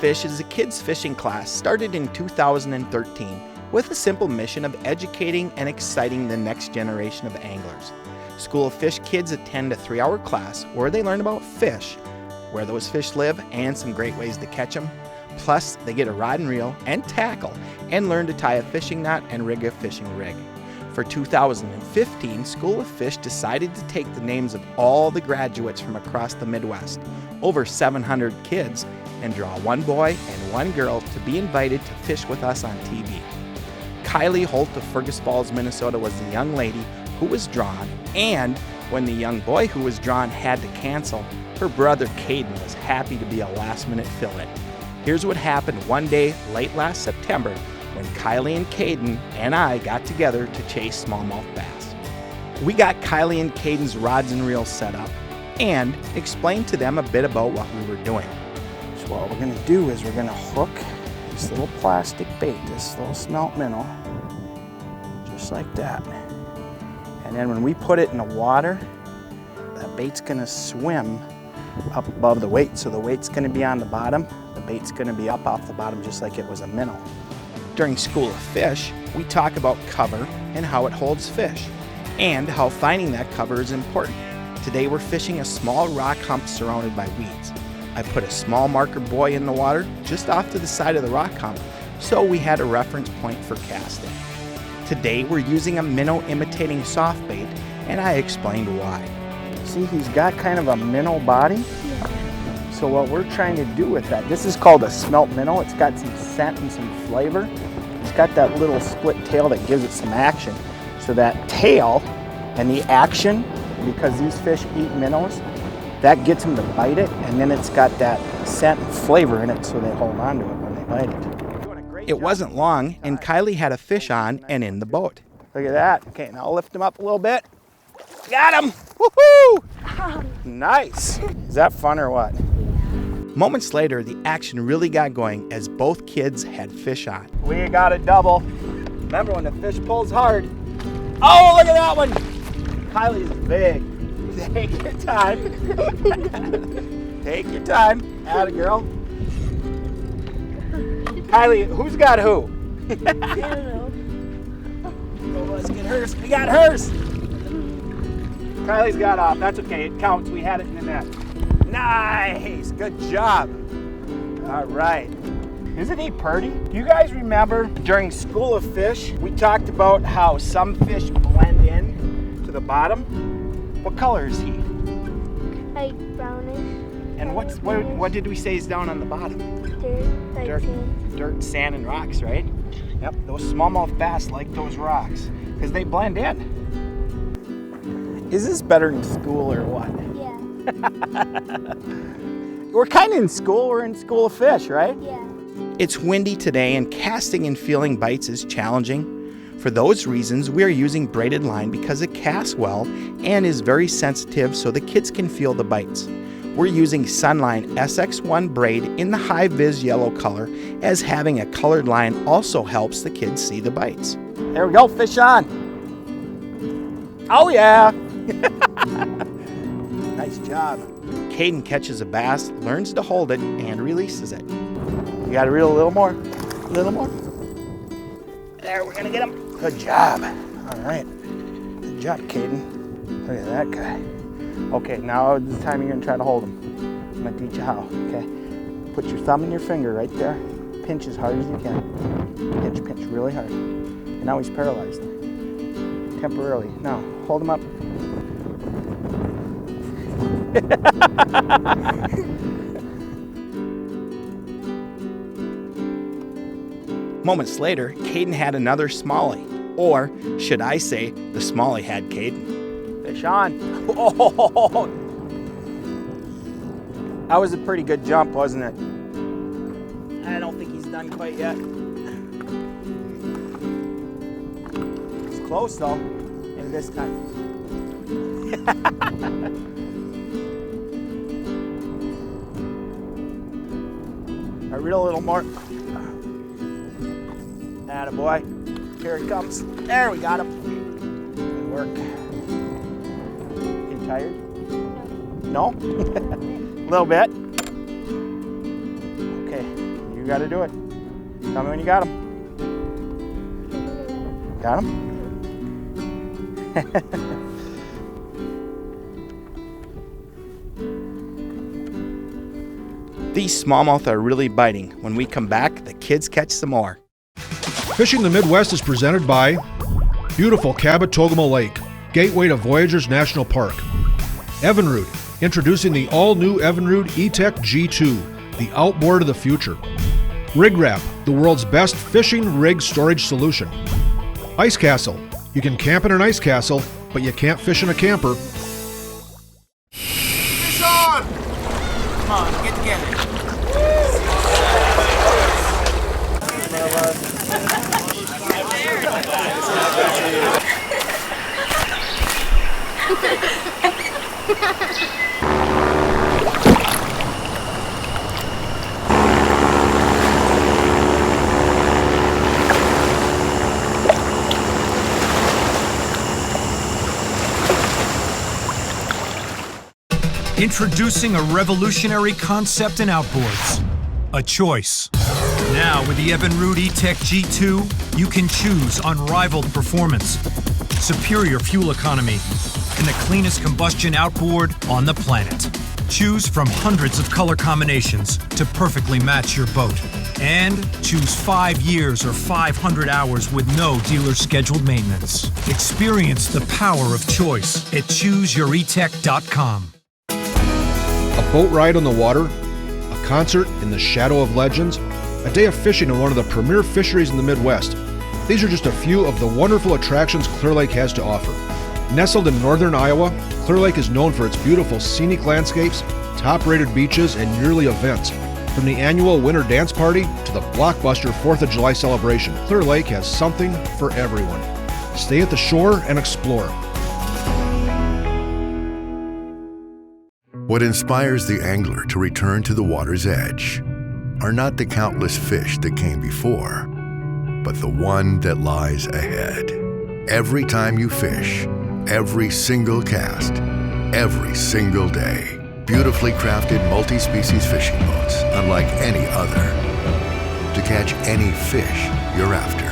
Fish is a kids fishing class started in 2013 with a simple mission of educating and exciting the next generation of anglers. School of Fish kids attend a 3-hour class where they learn about fish, where those fish live, and some great ways to catch them. Plus, they get a rod and reel and tackle and learn to tie a fishing knot and rig a fishing rig. For 2015, School of Fish decided to take the names of all the graduates from across the Midwest, over 700 kids, and draw one boy and one girl to be invited to fish with us on TV. Kylie Holt of Fergus Falls, Minnesota was the young lady who was drawn, and when the young boy who was drawn had to cancel, her brother Caden was happy to be a last-minute fill-in. Here's what happened one day late last September when Kylie and Caden and I got together to chase smallmouth bass. We got Kylie and Caden's rods and reels set up and explained to them a bit about what we were doing. So what we're gonna do is we're gonna hook this little plastic bait, this little smelt minnow, just like that. And then when we put it in the water, that bait's gonna swim up above the weight. So the weight's gonna be on the bottom, the bait's gonna be up off the bottom just like it was a minnow. During School of Fish, we talk about cover and how it holds fish, and how finding that cover is important. Today we're fishing a small rock hump surrounded by weeds. I put a small marker buoy in the water just off to the side of the rock hump, so we had a reference point for casting. Today we're using a minnow imitating soft bait, and I explained why. See, he's got kind of a minnow body. So what we're trying to do with that, this is called a smelt minnow. It's got some scent and some flavor. It's got that little split tail that gives it some action. So that tail and the action, because these fish eat minnows, that gets them to bite it, and then it's got that scent and flavor in it, so they hold on to it when they bite it. It wasn't long, and Kylie had a fish on and in the boat. Look at that. Okay, now I'll lift him up a little bit. Got him! Woohoo! Nice! Is that fun or what? Moments later, the action really got going as both kids had fish on. We got a double. Remember when the fish pulls hard? Oh, look at that one! Kylie's big. Take your time. Take your time. Atta girl. Kylie, who's got who? I don't know. Oh, let's get hers. We got hers. Kylie's got off. That's okay. It counts. We had it in the net. Nice. Good job. All right. Isn't he pretty? Do you guys remember during School of Fish, we talked about how some fish blend in to the bottom? What color is he? Like brownish. And what did we say is down on the bottom? Dirt, sand. Dirt, sand, and rocks, right? Yep, those smallmouth bass like those rocks because they blend in. Is this better than school or what? Yeah. We're kind of in school. We're in School of Fish, right? Yeah. It's windy today, and casting and feeling bites is challenging. For those reasons, we are using braided line because it casts well and is very sensitive so the kids can feel the bites. We're using Sunline SX1 braid in the high vis yellow color, as having a colored line also helps the kids see the bites. There we go, fish on. Oh yeah. Nice job. Caden catches a bass, learns to hold it, and releases it. You gotta reel a little more. A little more. There, we're gonna get him. Good job. All right. Good job, Caden. Look at that guy. Okay, now is the time you're gonna try to hold him. I'm gonna teach you how, okay? Put your thumb and your finger right there. Pinch as hard as you can. Pinch really hard. And now he's paralyzed. Temporarily. Now, hold him up. Moments later, Caden had another smallie. Or, should I say, the smallie had Caden. Fish on. Oh, that was a pretty good jump, wasn't it? I don't think he's done quite yet. It's close though, maybe this time. I reel a little more. Attaboy. Here it comes. There, we got him. Good work. You tired? No? A little bit. Okay. You got to do it. Tell me when you got them. Got them? These smallmouth are really biting. When we come back, the kids catch some more. Fishing the Midwest is presented by beautiful Cabot-Togama Lake, gateway to Voyageurs National Park. Evinrude, introducing the all-new Evinrude E-Tech G2, the outboard of the future. Rig Wrap, the world's best fishing rig storage solution. Ice Castle, you can camp in an ice castle, but you can't fish in a camper. Fish on! Come on, get together. Introducing a revolutionary concept in outboards, a choice. Now with the Evinrude E-Tech G2, you can choose unrivaled performance, superior fuel economy, and the cleanest combustion outboard on the planet. Choose from hundreds of color combinations to perfectly match your boat. And choose 5 years or 500 hours with no dealer scheduled maintenance. Experience the power of choice at ChooseYourEtech.com. A boat ride on the water, a concert in the shadow of legends, a day of fishing in one of the premier fisheries in the Midwest. These are just a few of the wonderful attractions Clear Lake has to offer. Nestled in northern Iowa, Clear Lake is known for its beautiful scenic landscapes, top-rated beaches, and yearly events. From the annual Winter Dance Party to the blockbuster 4th of July celebration, Clear Lake has something for everyone. Stay at the shore and explore. What inspires the angler to return to the water's edge are not the countless fish that came before, but the one that lies ahead. Every time you fish, every single cast, every single day. Beautifully crafted multi-species fishing boats unlike any other to catch any fish you're after.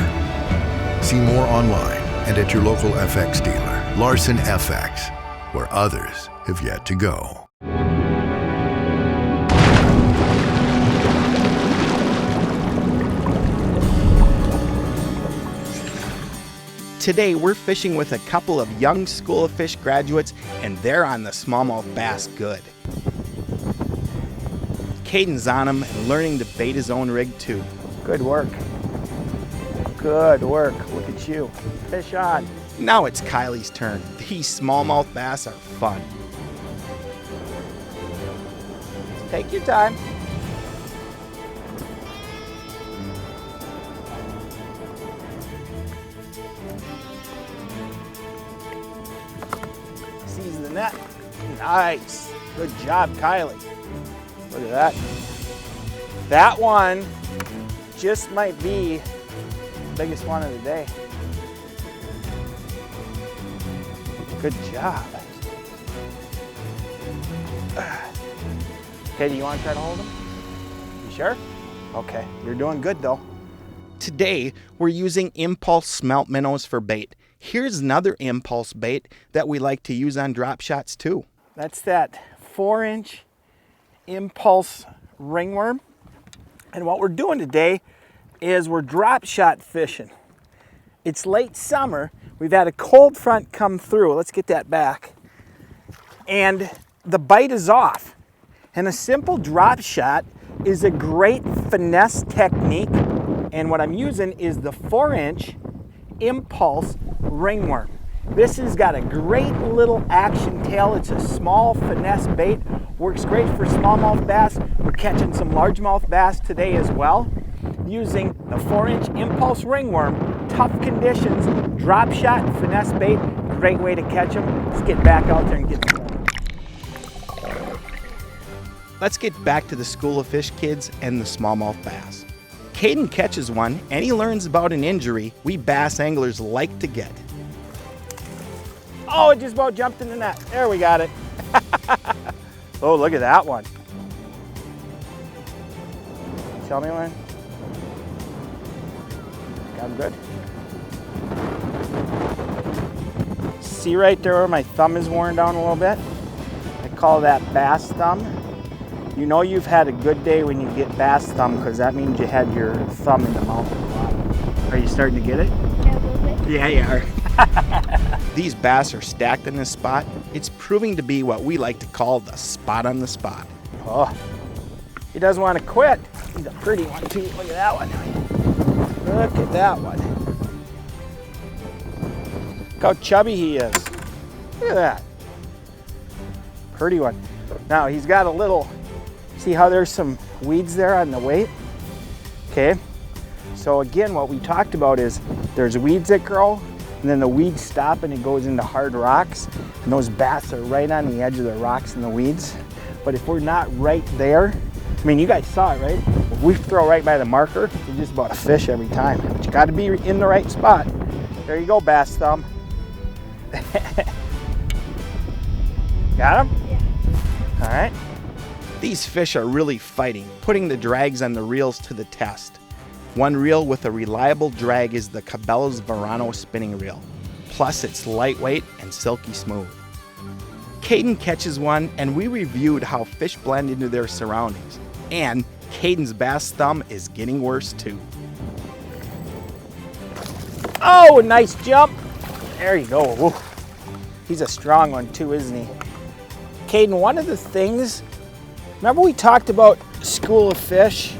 See more online and at your local FX dealer. Larson FX, where others have yet to go. Today, we're fishing with a couple of young School of Fish graduates, and they're on the smallmouth bass good. Caden's on him and learning to bait his own rig too. Good work. Good work. Look at you. Fish on. Now it's Kylie's turn. These smallmouth bass are fun. Take your time. Seize the net. Nice. Good job, Kylie. Look at that. That one just might be the biggest one of the day. Good job. Okay, do you want to try to hold him? You sure? Okay, you're doing good though. Today, we're using impulse smelt minnows for bait. Here's another impulse bait that we like to use on drop shots too. That's that 4-inch impulse ringworm. And what we're doing today is we're drop shot fishing. It's late summer. We've had a cold front come through. Let's get that back. And the bite is off. And a simple drop shot is a great finesse technique. And what I'm using is the 4-inch impulse ringworm. This has got a great little action tail. It's a small finesse bait. Works great for smallmouth bass. We're catching some largemouth bass today as well. Using the 4-inch impulse ringworm, tough conditions, drop shot, finesse bait, great way to catch them. Let's get back out there and get them. Let's get back to the School of Fish kids and the smallmouth bass. Caden catches one and he learns about an injury we bass anglers like to get. Oh, it just about jumped in the net. There, we got it. Oh, look at that one. Tell me when. I'm good. See right there where my thumb is worn down a little bit? I call that bass thumb. You know you've had a good day when you get bass thumb because that means you had your thumb in the mouth of the bottom. Are you starting to get it? Yeah, a little bit. Yeah, you are. These bass are stacked in this spot. It's proving to be what we like to call the spot on the spot. Oh, he doesn't want to quit. He's a pretty one too. Look at that one. Look at that one. Look how chubby he is. Look at that. Pretty one. Now he's got a little, see how there's some weeds there on the weight? Okay. So again, what we talked about is there's weeds that grow and then the weeds stop and it goes into hard rocks. And those bass are right on the edge of the rocks and the weeds. But if we're not right there, I mean, you guys saw it, right? If we throw right by the marker, you're just about a fish every time. But you got to be in the right spot. There you go, bass thumb. Got him? Yeah. All right. These fish are really fighting, putting the drags on the reels to the test. One reel with a reliable drag is the Cabela's Verano spinning reel. Plus, it's lightweight and silky smooth. Caden catches one, and we reviewed how fish blend into their surroundings. And Caden's bass thumb is getting worse too. Oh, nice jump. There you go. Woo. He's a strong one too, isn't he? Caden, one of the things, remember we talked about School of Fish,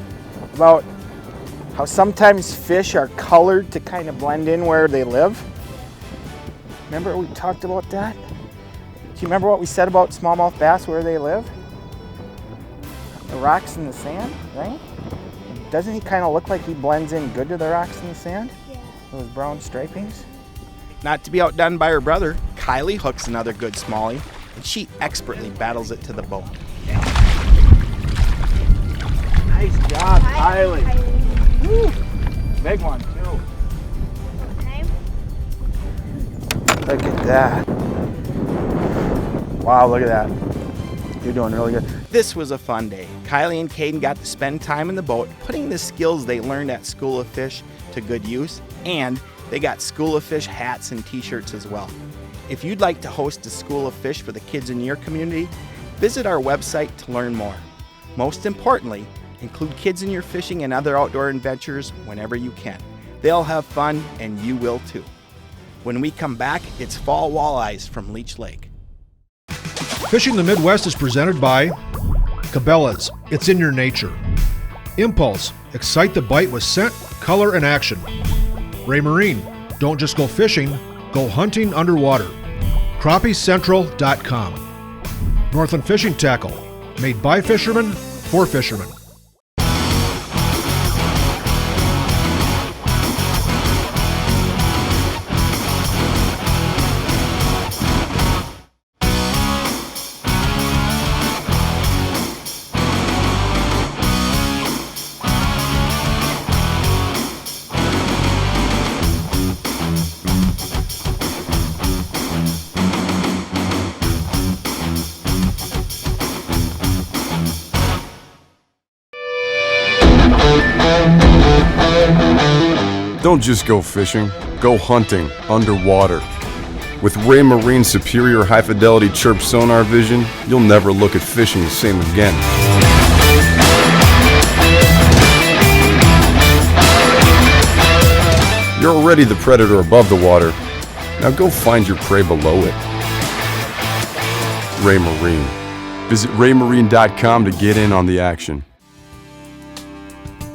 about how sometimes fish are colored to kind of blend in where they live? Remember we talked about that? Do you remember what we said about smallmouth bass, where they live? The rocks and the sand, right? Doesn't he kind of look like he blends in good to the rocks and the sand? Yeah. Those brown stripings? Not to be outdone by her brother, Kylie hooks another good smallie, and she expertly battles it to the boat. Nice job, Kylie. Kylie. Woo. Big one too. Time. Look at that. Wow, look at that. You're doing really good. This was a fun day. Kylie and Caden got to spend time in the boat, putting the skills they learned at School of Fish to good use, and they got School of Fish hats and t-shirts as well. If you'd like to host a School of Fish for the kids in your community, visit our website to learn more. Most importantly, include kids in your fishing and other outdoor adventures whenever you can. They'll have fun, and you will too. When we come back, it's fall walleyes from Leech Lake. Fishing the Midwest is presented by Cabela's. It's in your nature. Impulse. Excite the bite with scent, color, and action. Ray Marine. Don't just go fishing, go hunting underwater. CrappieCentral.com. Northland Fishing Tackle. Made by fishermen for fishermen. Don't just go fishing, go hunting underwater. With Ray Marine's superior high-fidelity chirp sonar vision, you'll never look at fishing the same again. You're already the predator above the water. Now go find your prey below it. Ray Marine. Visit raymarine.com to get in on the action.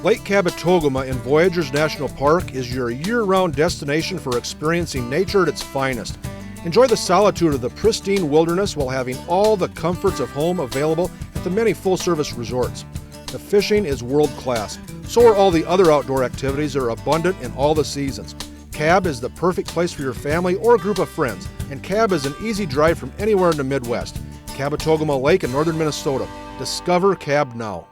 Lake Cabotogama in Voyageurs National Park is your year-round destination for experiencing nature at its finest. Enjoy the solitude of the pristine wilderness while having all the comforts of home available at the many full-service resorts. The fishing is world-class. So are all the other outdoor activities that are abundant in all the seasons. Cab is the perfect place for your family or group of friends, and Cab is an easy drive from anywhere in the Midwest. Cabotogama Lake in northern Minnesota. Discover Cab now.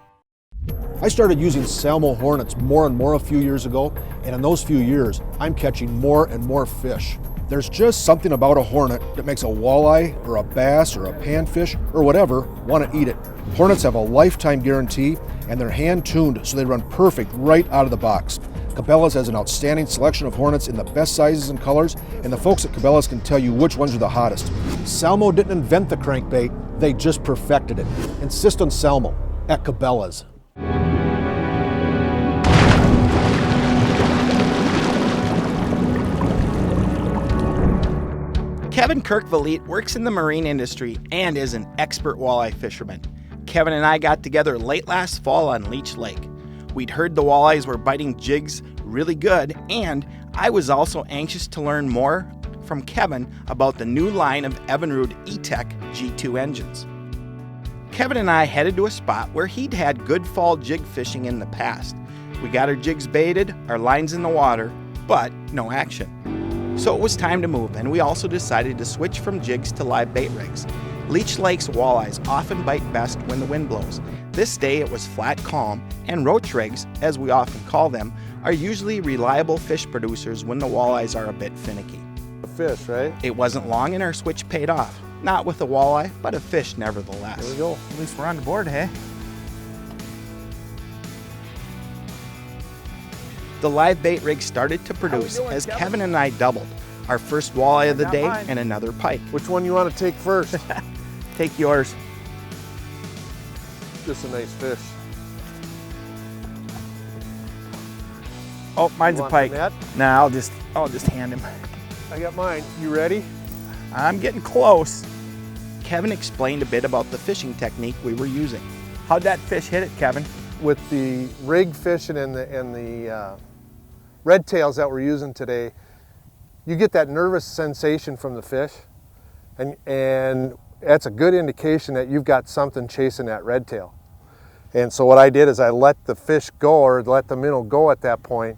I started using Salmo Hornets more and more a few years ago, and in those few years, I'm catching more and more fish. There's just something about a hornet that makes a walleye or a bass or a panfish or whatever want to eat it. Hornets have a lifetime guarantee, and they're hand-tuned so they run perfect right out of the box. Cabela's has an outstanding selection of Hornets in the best sizes and colors, and the folks at Cabela's can tell you which ones are the hottest. Salmo didn't invent the crankbait, they just perfected it. Insist on Salmo at Cabela's. Kevin Kerkvliet works in the marine industry and is an expert walleye fisherman. Kevin and I got together late last fall on Leech Lake. We'd heard the walleyes were biting jigs really good, and I was also anxious to learn more from Kevin about the new line of Evinrude E-Tech G2 engines. Kevin and I headed to a spot where he'd had good fall jig fishing in the past. We got our jigs baited, our lines in the water, but no action. So it was time to move, and we also decided to switch from jigs to live bait rigs. Leech Lake's walleyes often bite best when the wind blows. This day it was flat calm, and roach rigs, as we often call them, are usually reliable fish producers when the walleyes are a bit finicky. A fish, right? It wasn't long and our switch paid off. Not with a walleye, but a fish nevertheless. There we go. At least we're on the board, hey? The live bait rig started to produce as Kevin and I doubled. Our first walleye of the day and another pike. Which one you want to take first? Take yours. Just a nice fish. Oh, mine's You a want the pike. net? Nah, I'll just hand him. I got mine. You ready? I'm getting close. Kevin explained a bit about the fishing technique we were using. How'd that fish hit it, Kevin? With the rig fishing and the red tails that we're using today, you get that nervous sensation from the fish, and that's a good indication that you've got something chasing that red tail. And so what I did is I let the fish go, or let the minnow go at that point,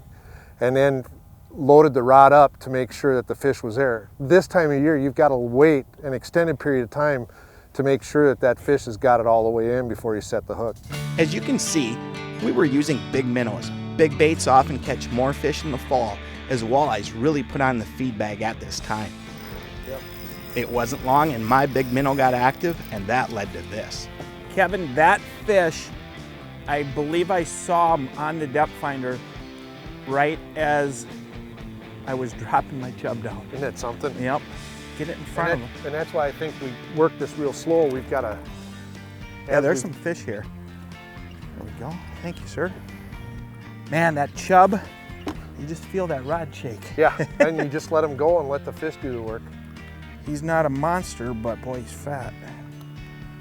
and then loaded the rod up to make sure that the fish was there. This time of year, you've got to wait an extended period of time to make sure that that fish has got it all the way in before you set the hook. As you can see, we were using big minnows. Big baits often catch more fish in the fall, as walleyes really put on the feed bag at this time. Yep. It wasn't long and my big minnow got active, and that led to this. Kevin, that fish, I believe I saw him on the depth finder right as I was dropping my chub down. Isn't that something? Yep. Get it in front of him. And that's why I think we work this real slow. We've got to... Yeah, there's some fish here. There we go. Thank you, sir. Man, that chub, you just feel that rod shake. Yeah, and you just let him go and let the fish do the work. He's not a monster, but boy, he's fat.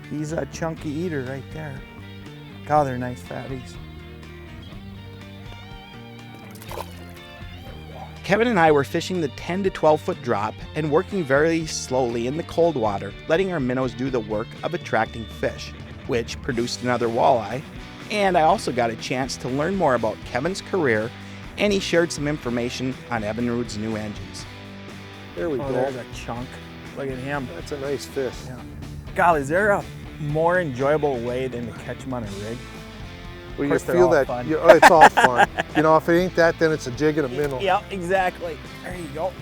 He's a chunky eater right there. God, they're nice fatties. Kevin and I were fishing the 10 to 12 foot drop and working very slowly in the cold water, letting our minnows do the work of attracting fish, which produced another walleye. And I also got a chance to learn more about Kevin's career, and he shared some information on Evinrude's new engines. There we Oh, go. there's a chunk. Look at him. That's a nice fish. Yeah. Golly, is there a more enjoyable way than to catch them on a rig? Well, you course, they're feel all that fun. it's all fun. You know, if it ain't that, then it's a jig and a minnow. Yep, exactly. There you go.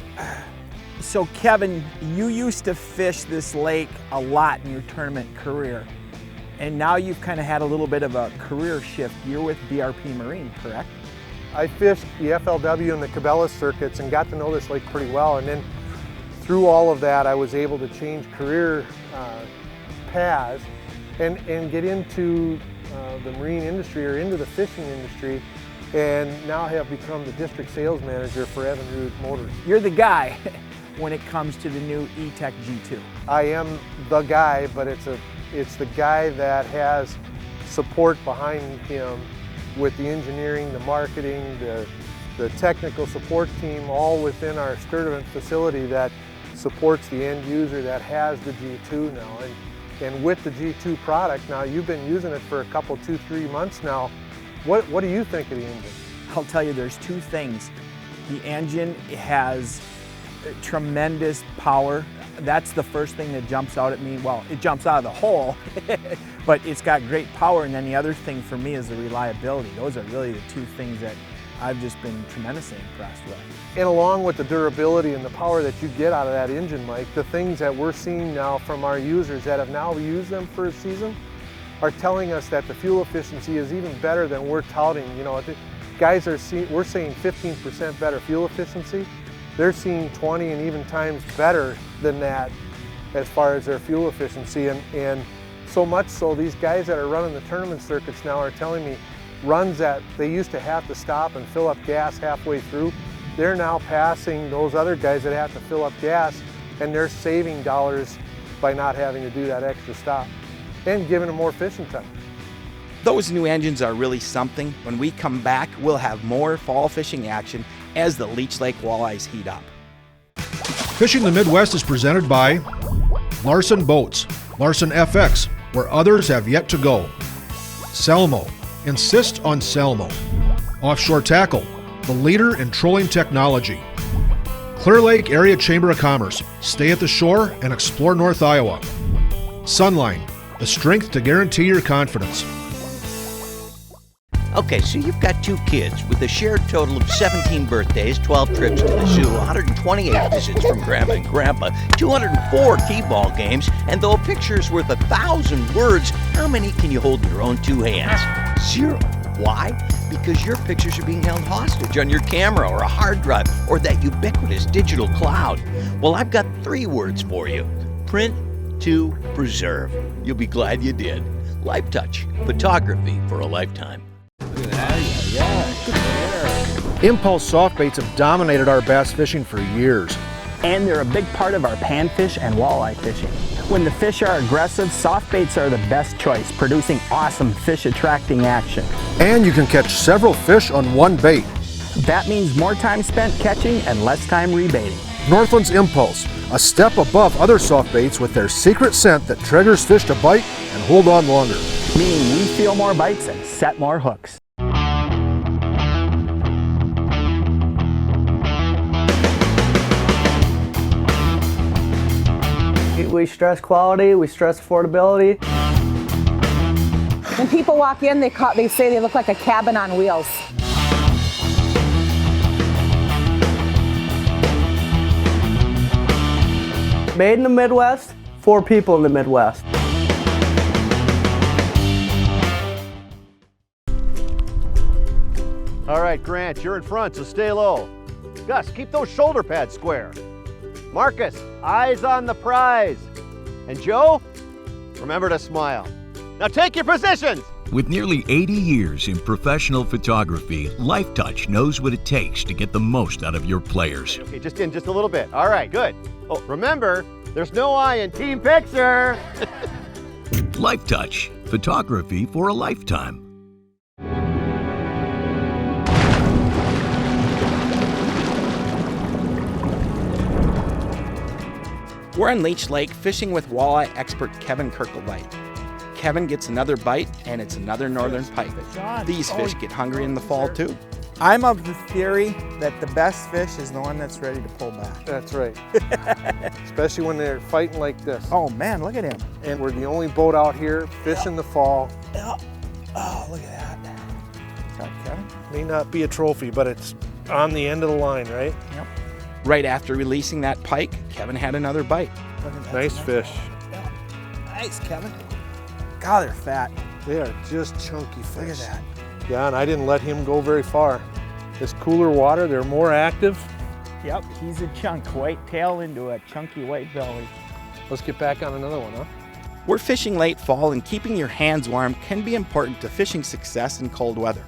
So Kevin, you used to fish this lake a lot in your tournament career, and now you've kind of had a little bit of a career shift. You're with BRP Marine, correct? I fished the FLW and the Cabela's circuits and got to know this lake pretty well, and then through all of that, I was able to change career paths and get into the marine industry or into the fishing industry, and now have become the district sales manager for Evinrude Motors. You're the guy when it comes to the new E-Tech G2. I am the guy, but it's the guy that has support behind him with the engineering, the marketing, the technical support team, all within our Sturtevant facility that supports the end user that has the G2 now. And with the G2 product, now you've been using it for a couple, 2-3 months now. What do you think of the engine? I'll tell you, there's two things. The engine has tremendous power. That's the first thing that jumps out at me. Well, it jumps out of the hole, but it's got great power. And then the other thing for me is the reliability. Those are really the two things that I've just been tremendously impressed with. And along with the durability and the power that you get out of that engine, Mike, the things that we're seeing now from our users that have now used them for a season are telling us that the fuel efficiency is even better than we're touting. You know, guys we're seeing 15% better fuel efficiency. They're seeing 20 and even times better than that as far as their fuel efficiency. And so much so, these guys that are running the tournament circuits now are telling me runs that they used to have to stop and fill up gas halfway through, they're now passing those other guys that have to fill up gas, and they're saving dollars by not having to do that extra stop and giving them more fishing time. Those new engines are really something. When we come back, we'll have more fall fishing action as the Leech Lake walleyes heat up. Fishing the Midwest is presented by Larson Boats, Larson FX, where others have yet to go. Selmo, insist on Selmo. Offshore Tackle, the leader in trolling technology. Clear Lake Area Chamber of Commerce, stay at the shore and explore North Iowa. Sunline, the strength to guarantee your confidence. Okay, so you've got 2 kids with a shared total of 17 birthdays, 12 trips to the zoo, 128 visits from Grandma and Grandpa, 204 T-ball games, and though a picture's worth 1,000 words, how many can you hold in your own 2 hands? 0. Why? Because your pictures are being held hostage on your camera or a hard drive or that ubiquitous digital cloud. Well, I've got 3 words for you. Print to preserve. You'll be glad you did. Life Touch, photography for a lifetime. Impulse soft baits have dominated our bass fishing for years. And they're a big part of our panfish and walleye fishing. When the fish are aggressive, soft baits are the best choice, producing awesome fish-attracting action. And you can catch several fish on one bait. That means more time spent catching and less time rebaiting. Northland's Impulse, a step above other soft baits with their secret scent that triggers fish to bite and hold on longer. Meaning we feel more bites and set more hooks. We stress quality, we stress affordability. When people walk in, they say they look like a cabin on wheels. Made in the Midwest, for people in the Midwest. All right, Grant, you're in front, so stay low. Gus, keep those shoulder pads square. Marcus, eyes on the prize. And Joe, remember to smile. Now take your positions. With nearly 80 years in professional photography, Life Touch knows what it takes to get the most out of your players. Okay, just a little bit. All right, good. Oh, remember, there's no I in team picture. Life Touch, photography for a lifetime. We're on Leech Lake fishing with walleye expert Kevin Kerkvliet. Kevin gets another bite, and it's another northern pike. These fish get hungry in the fall too. I'm of the theory that the best fish is the one that's ready to pull back. That's right. Especially when they're fighting like this. Oh man, look at him. And we're the only boat out here, fish in the fall. Oh, look at that. What's up, Kevin? May not be a trophy, but it's on the end of the line, right? Yep. Right after releasing that pike, Kevin had another bite. Nice fish. Yeah. Nice, Kevin. God, they're fat. They are just chunky fish. Look at that. Yeah, and I didn't let him go very far. This cooler water, they're more active. Yep, he's a chunk. White tail into a chunky white belly. Let's get back on another one, huh? We're fishing late fall, and keeping your hands warm can be important to fishing success in cold weather.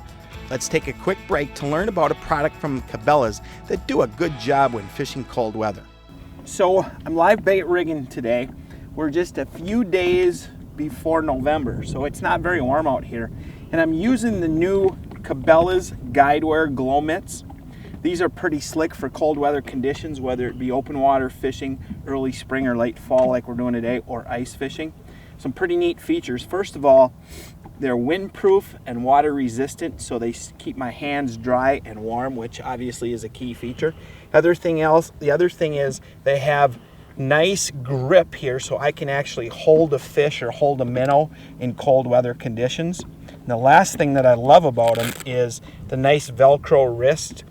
Let's take a quick break to learn about a product from Cabela's that do a good job when fishing cold weather. So I'm live bait rigging today. We're just a few days before November, so it's not very warm out here. And I'm using the new Cabela's Guidewire Glow Mitts. These are pretty slick for cold weather conditions, whether it be open water fishing, early spring or late fall like we're doing today, or ice fishing. Some pretty neat features. First of all, they're windproof and water resistant, so they keep my hands dry and warm, which obviously is a key feature. The other thing is they have nice grip here, so I can actually hold a fish or hold a minnow in cold weather conditions. And the last thing that I love about them is the nice Velcro wrist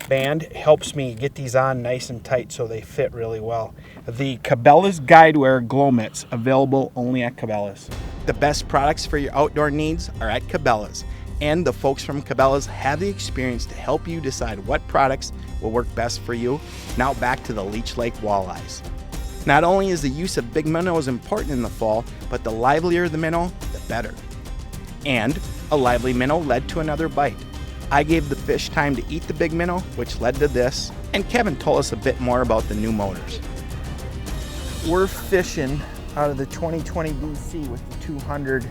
band. It helps me get these on nice and tight so they fit really well. The Cabela's Guidewire Glow Mitts, available only at Cabela's. The best products for your outdoor needs are at Cabela's, And the folks from Cabela's have the experience to help you decide what products will work best for you. Now back to the Leech Lake walleyes. Not only is the use of big minnows important in the fall, but the livelier the minnow, the better. And a lively minnow led to another bite. I gave the fish time to eat the big minnow, which led to this, and Kevin told us a bit more about the new motors. We're fishing out of the 2020 BC with the 200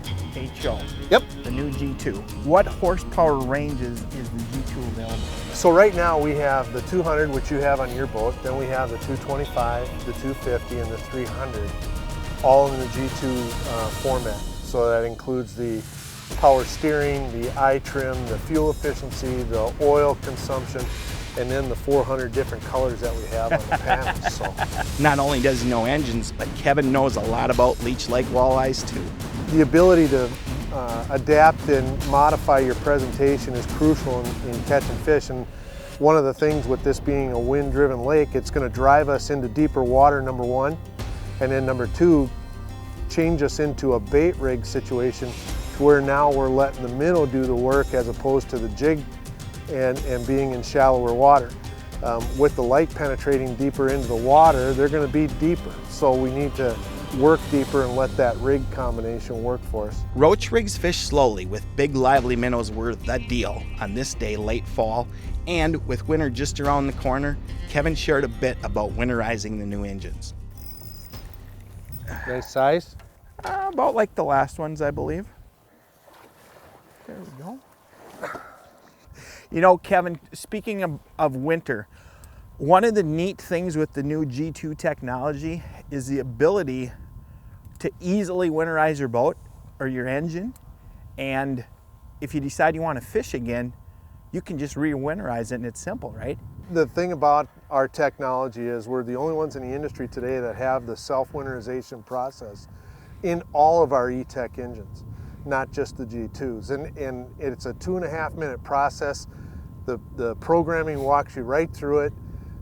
HO. Yep. The new G2. What horsepower ranges is the G2 available? So right now we have the 200, which you have on your boat, then we have the 225, the 250, and the 300, all in the G2 format. So that includes the power steering, the eye trim, the fuel efficiency, the oil consumption, and then the 400 different colors that we have on the panels. So. Not only does he know engines, but Kevin knows a lot about Leech Lake walleyes too. The ability to adapt and modify your presentation is crucial in catching fish. And one of the things with this being a wind-driven lake, it's going to drive us into deeper water, number one, and then number two, change us into a bait rig situation to where now we're letting the minnow do the work as opposed to the jig and being in shallower water. With the light penetrating deeper into the water, they're going to be deeper. So we need to work deeper and let that rig combination work for us. Roach rigs fish slowly with big lively minnows were the deal on this day late fall, and with winter just around the corner, Kevin shared a bit about winterizing the new engines. Nice size? About like the last ones, I believe. There we go. You know, Kevin, speaking of winter, one of the neat things with the new G2 technology is the ability to easily winterize your boat or your engine. And if you decide you want to fish again, you can just re-winterize it and it's simple, right? The thing about our technology is we're the only ones in the industry today that have the self-winterization process in all of our E-Tech engines, not just the G2s. And it's a 2.5 minute process. The programming walks you right through it.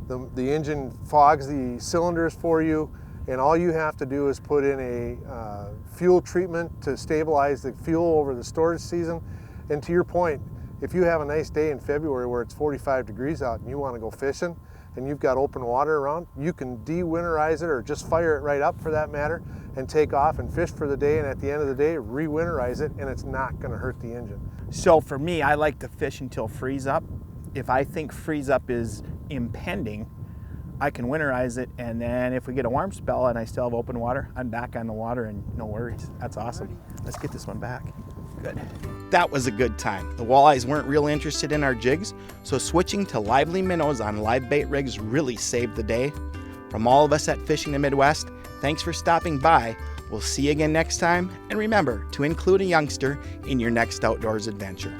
The engine fogs the cylinders for you, and all you have to do is put in a fuel treatment to stabilize the fuel over the storage season. And to your point, if you have a nice day in February where it's 45 degrees out and you want to go fishing and you've got open water around, you can de-winterize it or just fire it right up for that matter and take off and fish for the day, and at the end of the day re-winterize it, and it's not going to hurt the engine. So for me, I like to fish until freeze up. If I think freeze up is impending, I can winterize it, and then if we get a warm spell and I still have open water, I'm back on the water and no worries. That's awesome. Let's get this one back. Good. That was a good time. The walleyes weren't real interested in our jigs, so switching to lively minnows on live bait rigs really saved the day. From all of us at Fishing the Midwest, thanks for stopping by. We'll see you again next time, and remember to include a youngster in your next outdoors adventure.